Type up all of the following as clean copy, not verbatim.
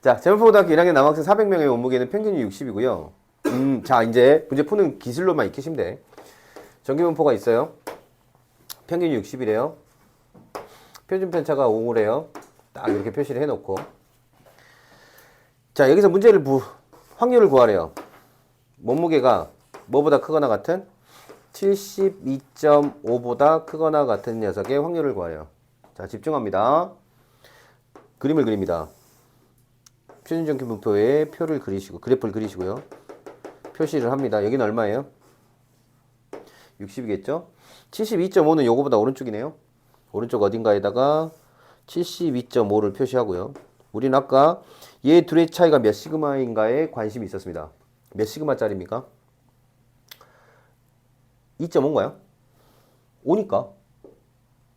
자, 제물포고등학교 1학년 남학생 400명의 몸무게는 평균이 60이고요. 자, 이제 문제 푸는 기술로만 익히시면 돼. 전기분포가 있어요. 평균이 60이래요. 표준 편차가 5래요. 딱 이렇게 표시를 해놓고. 자, 여기서 확률을 구하래요. 몸무게가 뭐보다 크거나 같은 72.5보다 크거나 같은 녀석의 확률을 구하래요. 자, 집중합니다. 그림을 그립니다. 표준 전기분포의 표를 그리시고, 그래프를 그리시고요. 표시를 합니다. 여기는 얼마예요? 60이겠죠? 72.5는 요거보다 오른쪽이네요. 오른쪽 어딘가에다가 72.5를 표시하고요. 우리는 아까 얘 둘의 차이가 몇 시그마인가에 관심이 있었습니다. 몇 시그마짜리입니까? 2.5인가요? 5니까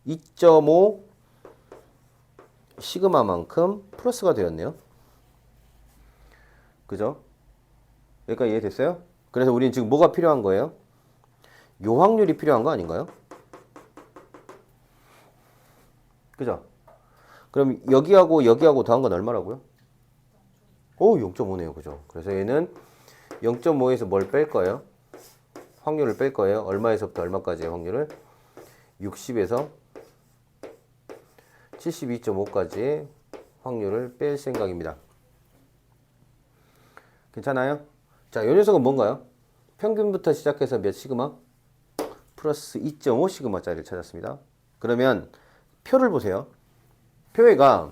2.5 시그마만큼 플러스가 되었네요. 그죠? 여기까지 이해됐어요? 그래서 우리는 지금 뭐가 필요한 거예요? 요 확률이 필요한 거 아닌가요? 그죠? 그럼 여기하고 더한 건 얼마라고요? 오, 0.5네요. 그죠? 그래서 얘는 0.5에서 뭘 뺄 거예요? 확률을 뺄 거예요. 얼마에서부터 얼마까지의 확률을? 60에서 72.5까지의 확률을 뺄 생각입니다. 괜찮아요? 자, 요 녀석은 뭔가요? 평균부터 시작해서 몇 시그마? 플러스 2.5 시그마짜리를 찾았습니다. 그러면 표를 보세요. 표에가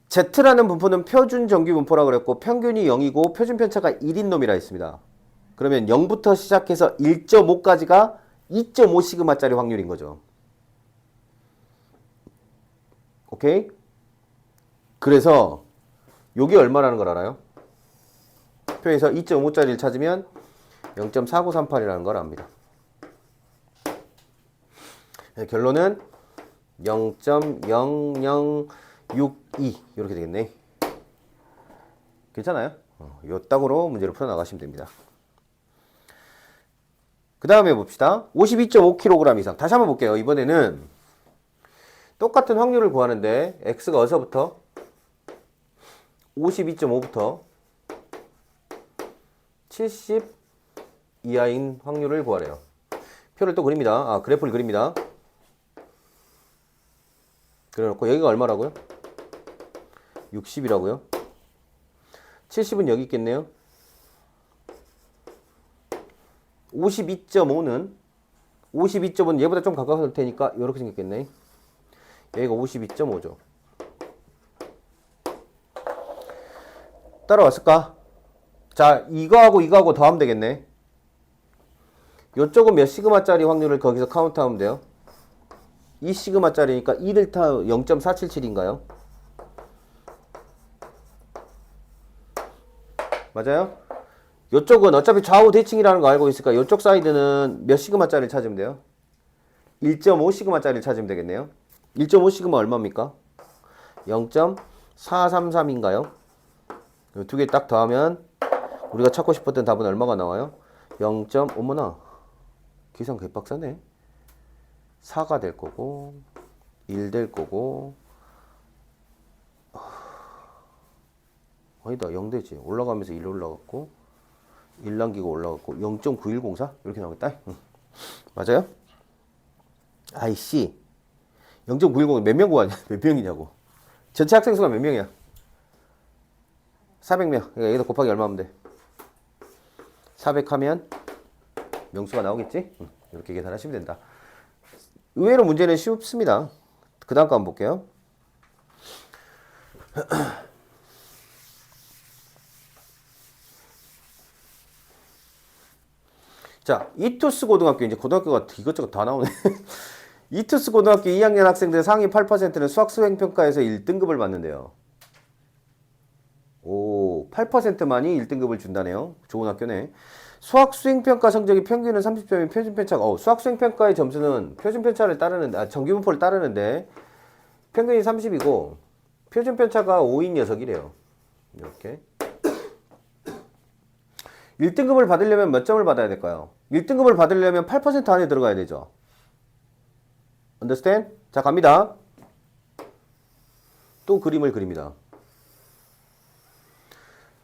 Z라는 분포는 표준 정규 분포라고 그랬고 평균이 0이고 표준 편차가 1인 놈이라 했습니다. 그러면 0부터 시작해서 1.5까지가 2.5 시그마짜리 확률인 거죠. 오케이? 그래서 요게 얼마라는 걸 알아요? 표에서 2.5짜리를 찾으면 0.4938이라는 걸 압니다. 결론은 0.0062 이렇게 되겠네. 괜찮아요? 요 딱으로 문제를 풀어나가시면 됩니다. 그 다음에 봅시다. 52.5kg 이상. 다시 한번 볼게요. 이번에는 똑같은 확률을 구하는데 x가 어디서부터? 52.5부터 70 이하인 확률을 구하래요. 표를 또 그립니다. 그래프를 그립니다. 그래놓고 여기가 얼마라고요? 60이라고요? 70은 여기 있겠네요. 52.5는 얘보다 좀 가까워질 테니까 이렇게 생겼겠네. 여기가 52.5죠. 따라왔을까? 자, 이거하고 더하면 되겠네. 요쪽은 몇 시그마짜리 확률을 거기서 카운트하면 돼요? 2 시그마짜리니까 2를 타 0.477인가요? 맞아요? 요쪽은 어차피 좌우 대칭이라는 거 알고 있으니까 요쪽 사이드는 몇 시그마짜리를 찾으면 돼요? 1.5 시그마짜리를 찾으면 되겠네요. 1.5 시그마 얼마입니까? 0.433인가요? 두 개 딱 더하면 우리가 찾고 싶었던 답은 얼마가 나와요? 0. 어머나 계산 개빡세네. 4가 될 거고 1 될 거고 아니다 0 되지. 올라가면서 1 올라갔고 1 남기고 올라갔고 0.9104 이렇게 나오겠다. 맞아요? 아이씨 0.910 몇 명 구하냐? 몇 명이냐고. 전체 학생 수가 몇 명이야? 400명. 그러니까 여기다 곱하기 얼마 하면 돼? 400 하면 명수가 나오겠지? 이렇게 계산하시면 된다. 의외로 문제는 쉽습니다. 그 다음 거 한번 볼게요. 자, 이투스 고등학교, 이제 고등학교가 이것저것 다 나오네. 이투스 고등학교 2학년 학생들 상위 8%는 수학 수행평가에서 1등급을 받는데요. 오, 8%만이 1등급을 준다네요. 좋은 학교네. 수학 수행평가 성적이 평균은 30점인 표준편차가, 수학 수행평가의 점수는 표준편차를 따르는데, 정규분포를 따르는데, 평균이 30이고, 표준편차가 5인 녀석이래요. 이렇게. 1등급을 받으려면 몇 점을 받아야 될까요? 1등급을 받으려면 8% 안에 들어가야 되죠. Understand? 자, 갑니다. 또 그림을 그립니다.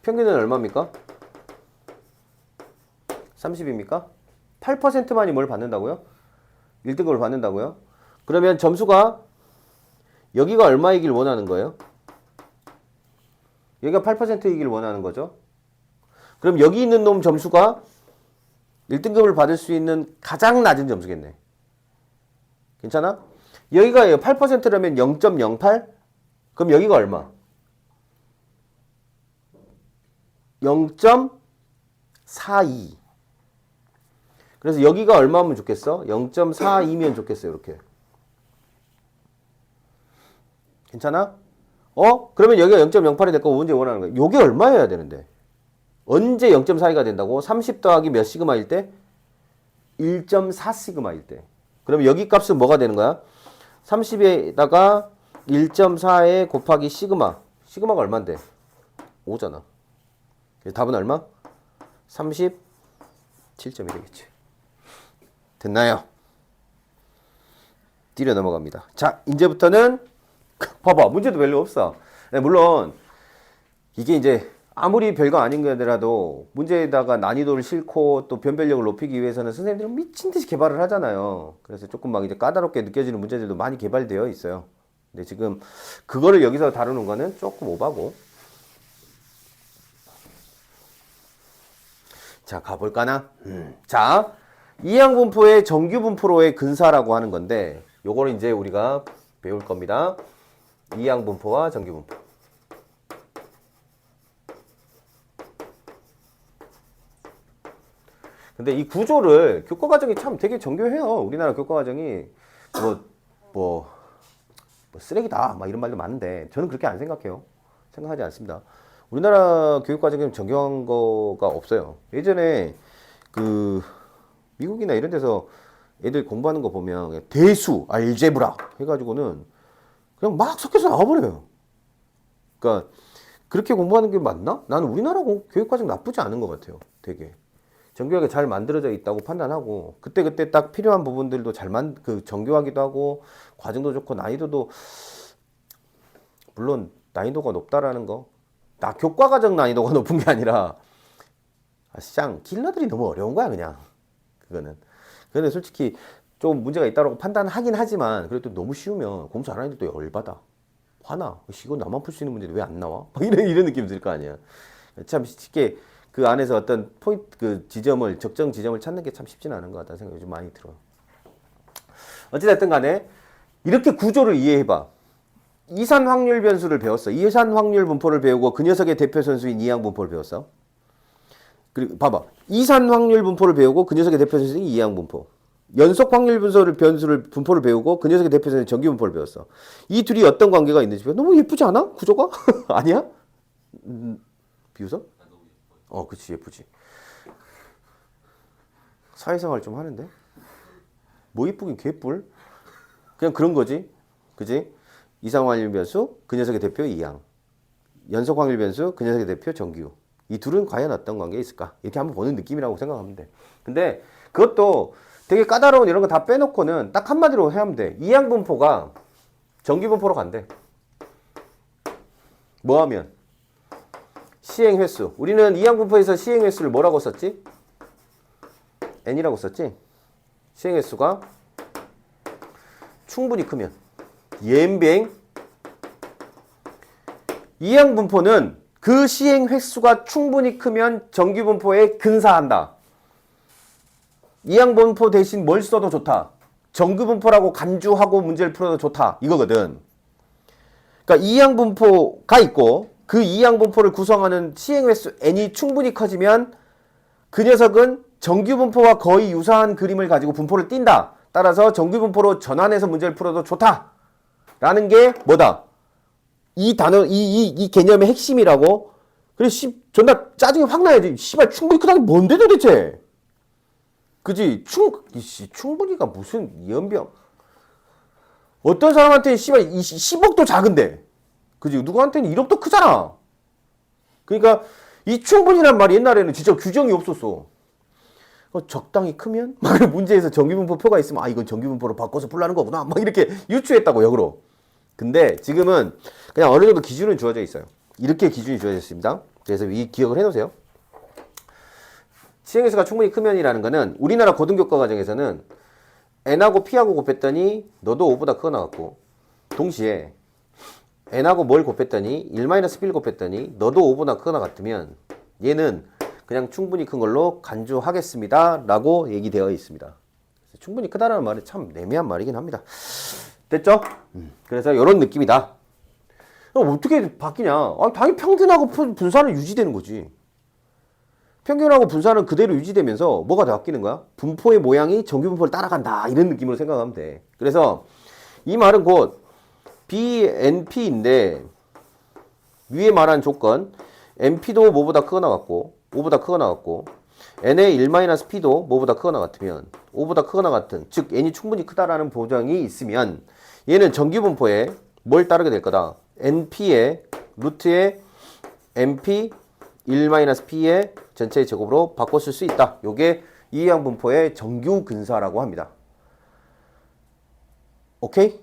평균은 얼마입니까? 30입니까? 8%만이 뭘 받는다고요? 1등급을 받는다고요? 그러면 점수가 여기가 얼마이길 원하는 거예요? 여기가 8%이길 원하는 거죠. 그럼 여기 있는 놈 점수가 1등급을 받을 수 있는 가장 낮은 점수겠네. 괜찮아? 여기가 8%라면 0.08? 그럼 여기가 얼마? 0.42. 그래서 여기가 얼마면 좋겠어? 0.42면 좋겠어요. 이렇게. 괜찮아? 그러면 여기가 0.08이 될 거고 문제 원하는 거야. 요게 얼마여야 되는데? 언제 0.42가 된다고? 30 더하기 몇 시그마일 때? 1.4 시그마일 때. 그러면 여기 값은 뭐가 되는 거야? 30에다가 1.4에 곱하기 시그마. 시그마가 얼만데? 5잖아. 답은 얼마? 37점이 되겠지. 됐나요? 뒤로 넘어갑니다. 자, 이제부터는 봐봐. 문제도 별로 없어. 네, 물론 이게 이제 아무리 별거 아닌 거더라도 문제에다가 난이도를 싣고 또 변별력을 높이기 위해서는 선생님들은 미친 듯이 개발을 하잖아요. 그래서 조금 막 이제 까다롭게 느껴지는 문제들도 많이 개발되어 있어요. 근데 지금 그거를 여기서 다루는 거는 조금 오바고. 자, 가볼까나? 자, 이항분포의 정규분포로의 근사라고 하는 건데 요거를 이제 우리가 배울 겁니다. 이항분포와 정규분포. 근데 이 구조를 교과과정이 참 되게 정교해요. 우리나라 교과과정이 뭐 쓰레기다 막 이런 말도 많은데 저는 그렇게 안 생각해요. 생각하지 않습니다. 우리나라 교육과정이 정교한 거가 없어요. 예전에 그 미국이나 이런 데서 애들 공부하는 거 보면 그냥 대수, 알제브라 해가지고는 그냥 막 섞여서 나와버려요. 그러니까 그렇게 공부하는 게 맞나? 나는 우리나라 교육과정 나쁘지 않은 것 같아요. 되게 정교하게 잘 만들어져 있다고 판단하고 그때그때 딱 필요한 부분들도 정교하기도 하고 과정도 좋고 난이도도 물론 난이도가 높다라는 거 나 교과과정 난이도가 높은 게 아니라 킬러들이 너무 어려운 거야 그냥 그거는. 근데 솔직히 좀 문제가 있다고 판단하긴 하지만 그래도 너무 쉬우면 공부 잘하는 애들 또 열받아. 화나. 이거 나만 풀 수 있는 문제인데 왜 안 나와? 이런 느낌 들 거 아니야. 참 쉽게 그 안에서 어떤 포인트 적정 지점을 찾는 게 참 쉽지는 않은 것 같다는 생각이 좀 많이 들어요. 어찌됐든 간에 이렇게 구조를 이해해봐. 이산 확률 변수를 배웠어. 이산 확률 분포를 배우고 그 녀석의 대표 선수인 이항 분포를 배웠어. 그리고 봐봐. 이산 확률 분포를 배우고 그 녀석의 대표 선수인 이항 분포. 연속 확률 분포를 배우고 그 녀석의 대표 선수인 정규 분포를 배웠어. 이 둘이 어떤 관계가 있는지 너무 예쁘지 않아? 구조가? 아니야? 비웃어? 그치 예쁘지. 사회생활 좀 하는데? 뭐 예쁘긴 개뿔? 그냥 그런 거지. 그지? 이상 확률 변수, 그 녀석의 대표 이항. 연속 확률 변수, 그 녀석의 대표 정규. 이 둘은 과연 어떤 관계에 있을까? 이렇게 한번 보는 느낌이라고 생각하면 돼. 근데 그것도 되게 까다로운 이런 거 다 빼놓고는 딱 한마디로 해야 하면 돼. 이항 분포가 정규 분포로 간대. 뭐 하면? 시행 횟수. 우리는 이항 분포에서 시행 횟수를 뭐라고 썼지? n이라고 썼지? 시행 횟수가 충분히 크면 옌뱅 이항 분포는 그 시행 횟수가 충분히 크면 정규 분포에 근사한다. 이항 분포 대신 뭘 써도 좋다. 정규 분포라고 간주하고 문제를 풀어도 좋다. 이거거든. 그러니까 이항 분포가 있고 그 이항 분포를 구성하는 시행 횟수 n이 충분히 커지면 그 녀석은 정규 분포와 거의 유사한 그림을 가지고 분포를 띈다. 따라서 정규 분포로 전환해서 문제를 풀어도 좋다. 라는 게 뭐다? 이 단어, 이 개념의 핵심이라고. 그래, 존나 짜증이 확 나야지. 씨발, 충분히 크다는 게 뭔데 도대체? 그지? 충분히가 무슨 연병. 어떤 사람한테는 씨발, 10억도 작은데. 그지? 누구한테는 1억도 크잖아. 그러니까, 이 충분히란 말이 옛날에는 진짜 규정이 없었어. 적당히 크면? 문제에서 정규분포표가 있으면, 이건 정규분포로 바꿔서 풀라는 거구나. 막 이렇게 유추했다고, 역으로. 근데 지금은 그냥 어느 정도 기준은 주어져 있어요. 이렇게 기준이 주어져 있습니다. 그래서 이 기억을 해놓으세요. 시행회수가 충분히 크면이라는 거는 우리나라 고등교과 과정에서는 n하고 p하고 곱했더니 너도 5보다 크거 나왔고, 동시에 n하고 뭘 곱했더니 1-B를 곱했더니 너도 5보다 크거나 같으면 얘는 그냥 충분히 큰 걸로 간주하겠습니다 라고 얘기되어 있습니다. 충분히 크다라는 말이 참 애매한 말이긴 합니다. 됐죠? 그래서 이런 느낌이다. 어떻게 바뀌냐? 당연히 평균하고 분산은 유지되는 거지. 평균하고 분산은 그대로 유지되면서 뭐가 바뀌는 거야? 분포의 모양이 정규 분포를 따라간다, 이런 느낌으로 생각하면 돼. 그래서 이 말은 곧 BNP인데 위에 말한 조건 NP도 뭐보다 크거나 같고 5보다 크거나 같고 n의 1-p도 뭐보다 크거나 같으면 5보다 크거나 같은, 즉 n이 충분히 크다라는 보장이 있으면 얘는 정규 분포에 뭘 따르게 될 거다? np의 루트의 np 1-p의 전체의 제곱으로 바꿔 쓸 수 있다. 요게 이항 분포의 정규 근사라고 합니다. 오케이?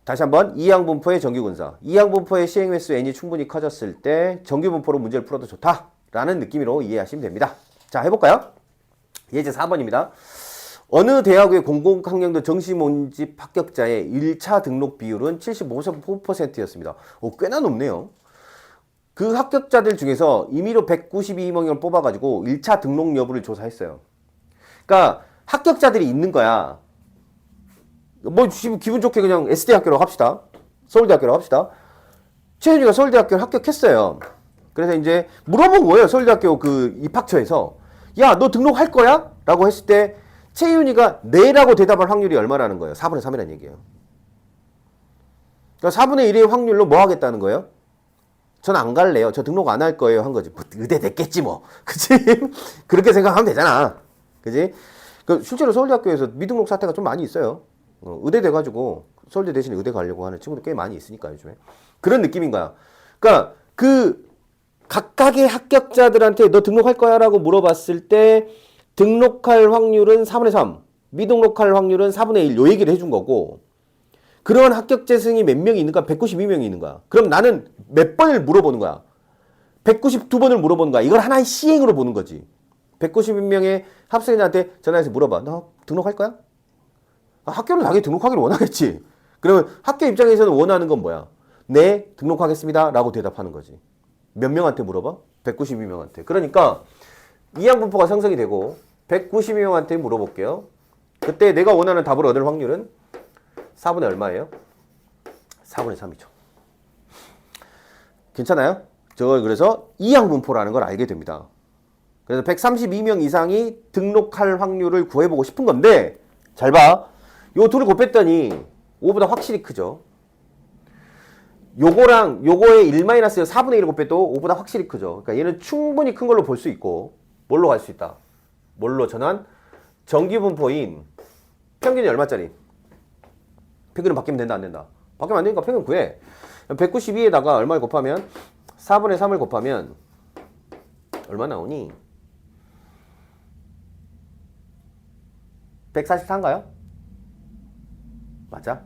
다시 한번 이항 분포의 정규 근사. 이항 분포의 시행 횟수 n이 충분히 커졌을 때 정규 분포로 문제를 풀어도 좋다라는 느낌으로 이해하시면 됩니다. 자, 해볼까요? 예제 4번입니다. 어느 대학의 공공학년도 정시 모집 합격자의 1차 등록 비율은 75%였습니다. 꽤나 높네요. 그 합격자들 중에서 임의로 192명을 뽑아가지고 1차 등록 여부를 조사했어요. 그러니까 합격자들이 있는 거야. 뭐 지금 기분 좋게 그냥 S대학교로 합시다. 서울대학교로 합시다. 최현이가 서울대학교를 합격했어요. 그래서 이제 물어본 거예요. 서울대학교 그 입학처에서. 야, 너 등록할 거야? 라고 했을 때 최윤이가 네라고 대답할 확률이 얼마라는 거예요? 4분의 3이라는 얘기예요. 그러니까 4분의 1의 확률로 뭐 하겠다는 거예요? 전 안 갈래요. 저 등록 안 할 거예요. 한 거지. 뭐, 의대 됐겠지 뭐. 그치? 그렇게 생각하면 되잖아. 그치? 그 실제로 서울대학교에서 미등록 사태가 좀 많이 있어요. 의대 돼가지고 서울대 대신에 의대 가려고 하는 친구들 꽤 많이 있으니까 요즘에. 그런 느낌인 거야. 그러니까 그 각각의 합격자들한테 너 등록할 거야? 라고 물어봤을 때 등록할 확률은 4분의 3, 미등록할 확률은 4분의 1, 요 얘기를 해준 거고, 그런 합격 재승이 몇 명이 있는가? 192명이 있는 거야. 그럼 나는 몇 번을 물어보는 거야? 192번을 물어보는 거야. 이걸 하나의 시행으로 보는 거지. 192명의 합격자한테 전화해서 물어봐. 너 등록할 거야? 학교는 당연히 등록하기를 원하겠지. 그러면 학교 입장에서는 원하는 건 뭐야? 네, 등록하겠습니다 라고 대답하는 거지. 몇 명한테 물어봐? 192명한테. 그러니까 이항 분포가 생성이 되고 192명한테 물어볼게요. 그때 내가 원하는 답을 얻을 확률은 4분의 얼마예요? 4분의 3이죠. 괜찮아요? 저걸 그래서 이항 분포라는 걸 알게 됩니다. 그래서 132명 이상이 등록할 확률을 구해보고 싶은 건데, 잘 봐. 요 둘을 곱했더니 5보다 확실히 크죠. 요거랑 요거의 1-4분의 1을 곱해도 5보다 확실히 크죠. 그러니까 얘는 충분히 큰 걸로 볼 수 있고, 뭘로 갈 수 있다? 뭘로 전환? 정규 분포인 평균이 얼마짜리? 평균은 바뀌면 된다, 안 된다? 바뀌면 안 되니까 평균 구해. 192에다가 얼마를 곱하면 4분의 3을 곱하면 얼마 나오니? 144인가요? 맞아?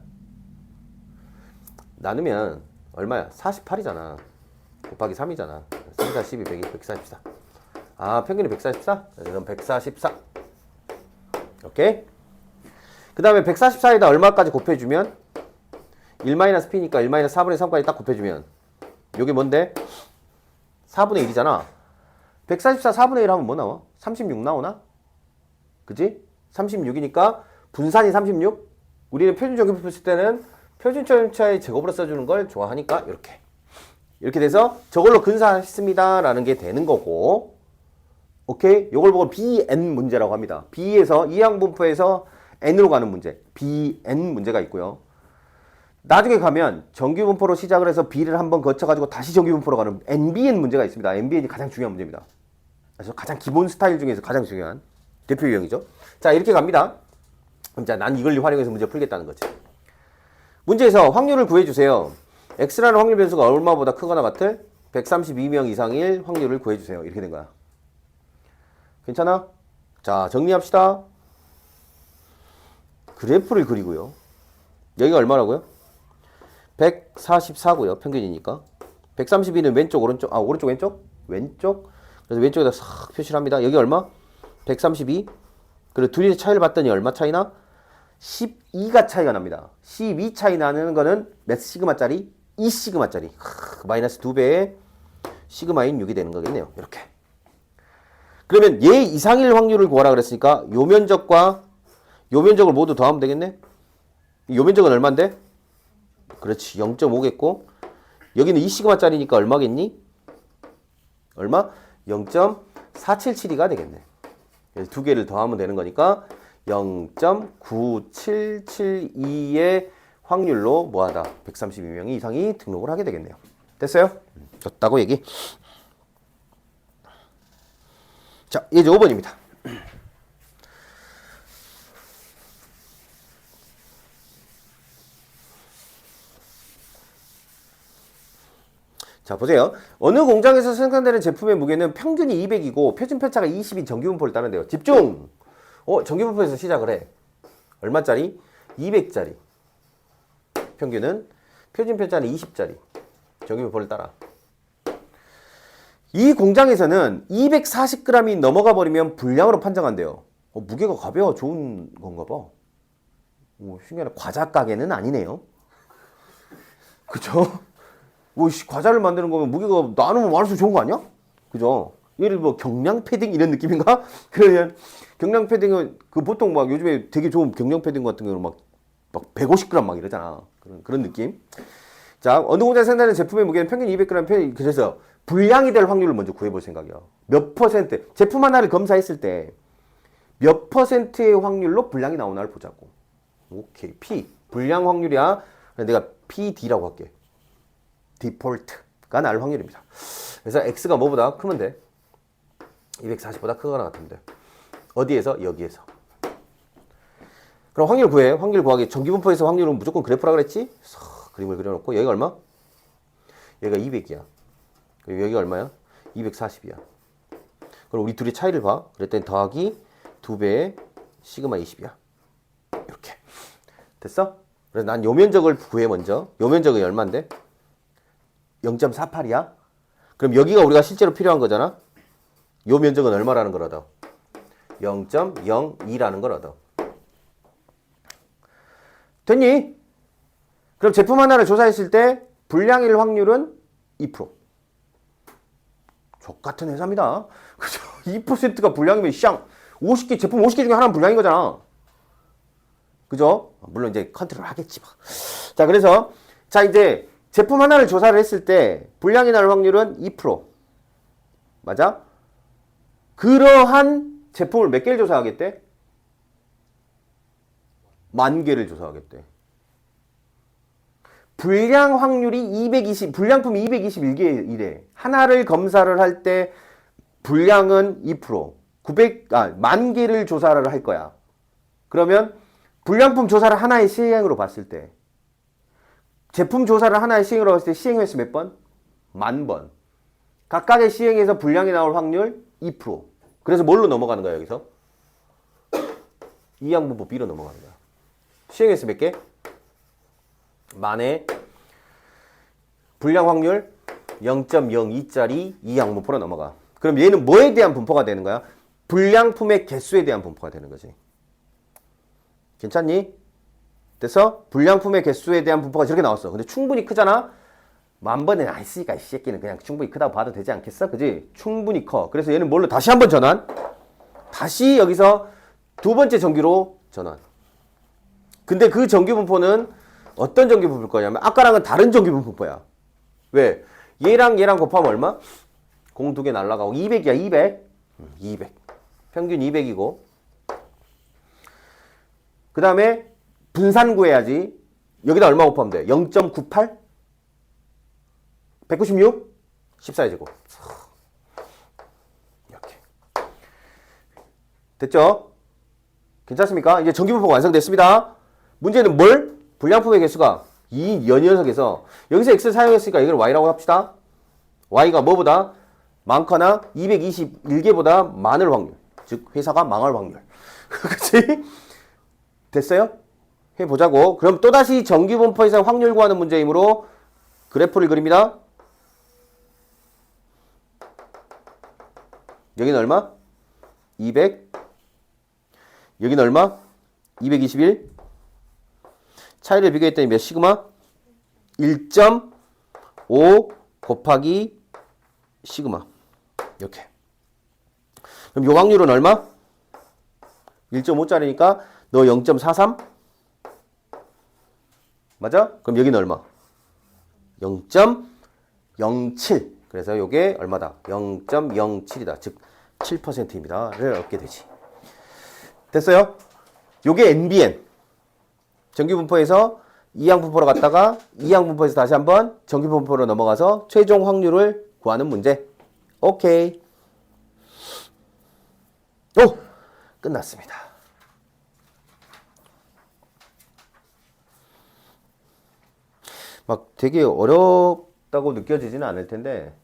나누면 얼마야? 48이잖아. 곱하기 3이잖아. 3, 4, 12, 100, 144. 아, 평균이 144? 그럼 144. 오케이? 그 다음에 144에다 얼마까지 곱해주면 1-p니까 1-4분의 3까지 딱 곱해주면 요게 뭔데? 4분의 1이잖아. 144 4분의 1 하면 뭐 나와? 36 나오나? 그치? 36이니까 분산이 36? 우리는 표준 정규 풀 때는 표준 점차의 제곱으로 써주는 걸 좋아하니까 이렇게 돼서 저걸로 근사했습니다 라는 게 되는 거고, 오케이? 요걸 보고 BN 문제라고 합니다. B에서 이항 분포에서 N으로 가는 문제, BN 문제가 있고요. 나중에 가면 정규 분포로 시작을 해서 B를 한번 거쳐가지고 다시 정규 분포로 가는 NBN 문제가 있습니다. NBN이 가장 중요한 문제입니다. 그래서 가장 기본 스타일 중에서 가장 중요한 대표 유형이죠. 자, 이렇게 갑니다. 자, 난 이걸 활용해서 문제 풀겠다는 거지. 문제에서 확률을 구해주세요. X라는 확률 변수가 얼마보다 크거나 같을 132명 이상일 확률을 구해주세요. 이렇게 된 거야. 괜찮아? 자, 정리합시다. 그래프를 그리고요. 여기가 얼마라고요? 144고요. 평균이니까. 132는 왼쪽, 오른쪽? 아, 오른쪽, 왼쪽? 왼쪽. 그래서 왼쪽에다 싹 표시를 합니다. 여기 얼마? 132. 그리고 둘이의 차이를 봤더니 얼마 차이나? 12가 차이가 납니다. 12 차이 나는 거는 몇 시그마짜리? 2 시그마짜리. 마이너스 2배의 시그마인 6이 되는 거겠네요. 이렇게. 그러면 얘 이상일 확률을 구하라 그랬으니까 요 면적과 요 면적을 모두 더하면 되겠네? 요 면적은 얼마인데? 그렇지. 0.5겠고 여기는 2 시그마짜리니까 얼마겠니? 얼마? 0.477이 되겠네. 그래서 두 개를 더하면 되는 거니까 0.9772의 확률로 뭐하다? 132명이 이상이 등록을 하게 되겠네요. 됐어요? 좋다고 얘기. 자, 이제 5번입니다. 자, 보세요. 어느 공장에서 생산되는 제품의 무게는 평균이 200이고 표준 편차가 20인 정규분포를 따른대요. 집중! 정규분포에서 시작을 해. 얼마짜리? 200짜리. 평균은 표준 편차는 20짜리. 정규분포를 따라. 이 공장에서는 240g이 넘어가 버리면 불량으로 판정한대요. 무게가 가벼워 좋은 건가 봐. 신기하네. 과자 가게는 아니네요. 그쵸? 과자를 만드는 거면 무게가 나누면 많을수록 좋은 거 아니야? 그죠? 예를 들어 경량 패딩 이런 느낌인가? 그러면 경량 패딩은 보통 막 요즘에 되게 좋은 경량 패딩 같은 경우는 막 150g 막 이러잖아. 그런 느낌. 자, 어느 공장에서 생산하는 제품의 무게는 평균 200g. 그래서 불량이 될 확률을 먼저 구해볼 생각이야. 몇 퍼센트? 제품 하나를 검사했을 때 몇 퍼센트의 확률로 불량이 나오나를 보자고. 오케이. P. 불량 확률이야. 내가 PD라고 할게. 디폴트가 날 확률입니다. 그래서 X가 뭐보다 크면 돼? 240보다 크거나 같은데. 어디에서? 여기에서. 그럼 확률 구해. 확률 구하기. 정기분포에서 확률은 무조건 그래프라 그랬지? 그림을 그려놓고 여기가 얼마? 여기가 200이야. 여기가 얼마야? 240이야. 그럼 우리 둘이 차이를 봐. 그랬더니 더하기 2배의 시그마 20이야. 이렇게. 됐어? 그래서 난 요 면적을 구해 먼저. 요 면적이 얼마인데? 0.48이야? 그럼 여기가 우리가 실제로 필요한 거잖아? 요 면적은 얼마라는 걸 얻어? 0.02라는 걸 얻어. 됐니? 그럼 제품 하나를 조사했을 때 불량일 확률은 2%. 족같은 회사입니다. 그죠? 2%가 불량이면 샹 50개 제품 50개 중에 하나는 불량인 거잖아. 그죠? 물론 이제 컨트롤 하겠지. 자, 그래서 자 이제 제품 하나를 조사를 했을 때 불량이 날 확률은 2%. 맞아? 그러한 제품을 몇 개를 조사하겠대? 10,000개를 조사하겠대. 불량 확률이 220, 불량품이 221개이래. 하나를 검사를 할 때 불량은 2%. 10,000개를 조사를 할 거야. 그러면 불량품 조사를 하나의 시행으로 봤을 때 제품 조사를 하나의 시행으로 봤을 때 시행횟수 몇 번? 10,000번. 각각의 시행에서 불량이 나올 확률 2%. 그래서 뭘로 넘어가는 거야 여기서? 이항분법 B로 넘어가는 거야. 시행횟수 몇 개? 만에 불량 확률 0.02짜리 이항분포로 넘어가. 그럼 얘는 뭐에 대한 분포가 되는 거야? 불량품의 개수에 대한 분포가 되는 거지. 괜찮니? 됐어? 불량품의 개수에 대한 분포가 저렇게 나왔어. 근데 충분히 크잖아? 10,000번은 안 쓰니까 이 새끼는 그냥 충분히 크다고 봐도 되지 않겠어? 그지? 충분히 커. 그래서 얘는 뭘로 다시 한번 전환? 다시 여기서 두 번째 정규로 전환. 근데 그 정규 분포는 어떤 정규 분포일 거냐면 아까랑은 다른 정규 분포야. 왜? 얘랑 곱하면 얼마? 공 두 개 날라가고 200이야. 200. 평균 200이고 그 다음에 분산 구해야지. 여기다 얼마 곱하면 돼? 0.98? 196? 14의 제곱. 이렇게. 됐죠? 괜찮습니까? 이제 정규분포가 완성됐습니다. 문제는 뭘? 불량품의 개수가 이 녀석에서 여기서 x를 사용했으니까 이걸 y라고 합시다. y가 뭐보다 많거나 221개보다 많을 확률. 즉 회사가 망할 확률. 그치? 됐어요? 해보자고. 그럼 또다시 정규분포에서 확률 구하는 문제이므로 그래프를 그립니다. 여기는 얼마? 200. 여기는 얼마? 221. 차이를 비교했더니 몇 시그마? 1.5 곱하기 시그마. 이렇게. 그럼 요 확률은 얼마? 1.5짜리니까 너 0.43? 맞아? 그럼 여기는 얼마? 0.07. 그래서 요게 얼마다? 0.07이다. 즉 7%입니다.를 얻게 되지. 됐어요? 요게 NBN. 정규분포에서 이항분포로 갔다가 이항분포에서 다시 한번 정규분포로 넘어가서 최종 확률을 구하는 문제. 오케이. 오! 끝났습니다. 막 되게 어렵다고 느껴지지는 않을 텐데